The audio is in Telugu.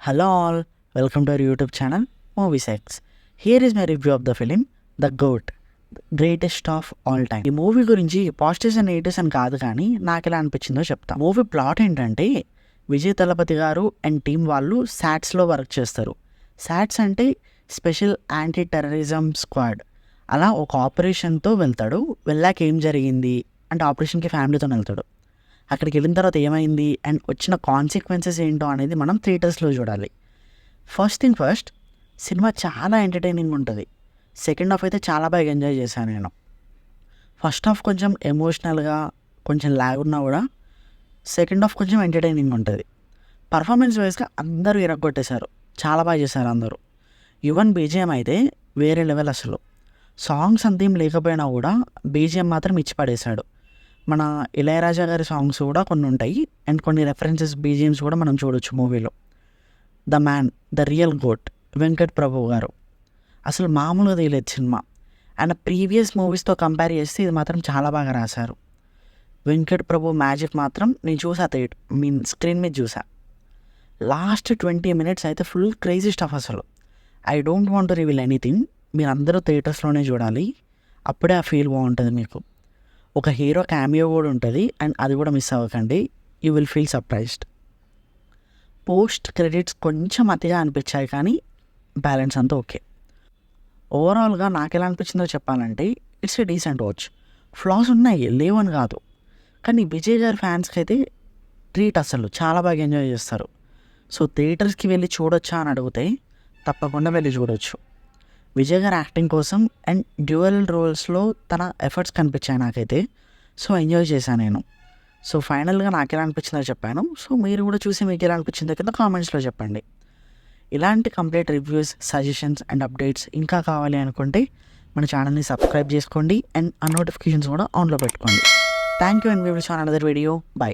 Hello all, welcome to our YouTube channel Movie Sex. Here is my review of the film The GOAT, greatest of all time. ఈ మూవీ గురించి పాజిటివ్స్ అండ్ నెగిటివ్స్ అని కాదు, కానీ నాకు ఎలా అనిపించిందో చెప్తా. మూవీ ప్లాట్ ఏంటంటే విజయ్ తలపతి గారు అండ్ టీం వాళ్ళు శాట్స్లో వర్క్ చేస్తారు. శాట్స్ అంటే స్పెషల్ యాంటీ టెర్రరిజం స్క్వాడ్. అలా ఒక ఆపరేషన్తో వెళ్తాడు. వెళ్ళాక ఏం జరిగింది అంటే ఆపరేషన్కి ఫ్యామిలీతో వెళ్తాడు. అక్కడికి వెళ్ళిన తర్వాత ఏమైంది అండ్ వచ్చిన కాన్సిక్వెన్సెస్ ఏంటో అనేది మనం థియేటర్స్లో చూడాలి. ఫస్ట్ థింగ్ ఫస్ట్, సినిమా చాలా ఎంటర్టైనింగ్ ఉంటుంది. సెకండ్ హాఫ్ అయితే చాలా బాగా ఎంజాయ్ చేశాను నేను. ఫస్ట్ హాఫ్ కొంచెం ఎమోషనల్గా కొంచెం లాగ్ ఉన్నా కూడా సెకండ్ హాఫ్ కొంచెం ఎంటర్టైనింగ్ ఉంటుంది. పర్ఫార్మెన్స్ వైజ్గా అందరూ ఇరగొట్టేశారు, చాలా బాగా చేశారు అందరూ. యువన్ బీజిఎం అయితే వేరే లెవెల్ అసలు. సాంగ్స్ అంతేం లేకపోయినా కూడా బీజిఎం మాత్రం ఇచ్చి పడేశాడు. మన ఇళయరాజా గారి సాంగ్స్ కూడా కొన్ని ఉంటాయి అండ్ కొన్ని రెఫరెన్సెస్ బీజిఎమ్స్ కూడా మనం చూడొచ్చు మూవీలో. The man, the real goat Venkat Prabhu garu అసలు మామూలుగా తీయలేదు సినిమా. ఆయన ప్రీవియస్ మూవీస్తో కంపేర్ చేస్తే ఇది మాత్రం చాలా బాగా రాశారు. వెంకట్ ప్రభు మ్యాజిక్ మాత్రం నేను చూసా, స్క్రీన్ మీద చూసా. లాస్ట్ 20 minutes అయితే ఫుల్ క్రేజీ స్టఫ్ అసలు. I don't want to reveal anything. మీరు అందరూ థియేటర్స్లోనే చూడాలి, అప్పుడే ఆ ఫీల్ బాగుంటుంది మీకు. ఒక హీరో క్యామియో కూడా ఉంటుంది అండ్ అది కూడా మిస్ అవ్వకండి, you will feel surprised. Post credits కొంచెం అతిగా అనిపించాయి, కానీ బ్యాలెన్స్ అంతా ఓకే. ఓవరాల్గా నాకు ఎలా అనిపించిందో చెప్పాలంటే it's a decent watch. Floss ఉన్నాయి, లేవని కాదు, కానీ విజయ్ గారి ఫ్యాన్స్కి అయితే ట్రీట్ అసలు చాలా బాగా ఎంజాయ్ చేస్తారు. సో థియేటర్స్కి వెళ్ళి చూడొచ్చా అని అడిగితే తప్పకుండా వెళ్ళి చూడొచ్చు. విజయ్ గారి యాక్టింగ్ కోసం అండ్ డ్యూయల్ రోల్స్లో తన ఎఫర్ట్స్ కనిపించాయి నాకైతే. సో ఎంజాయ్ చేశాను నేను. సో ఫైనల్గా నాకు ఎలా అనిపించిందో చెప్పాను. సో మీరు కూడా చూసి మీకు ఎలా అనిపించిందో కింద కామెంట్స్లో చెప్పండి. ఇలాంటి complete reviews, suggestions and updates ఇంకా కావాలి అనుకుంటే మన ఛానల్ని సబ్స్క్రైబ్ చేసుకోండి అండ్ ఆ నోటిఫికేషన్స్ కూడా ఆన్లో పెట్టుకోండి. Thank you and we will see on another video. By.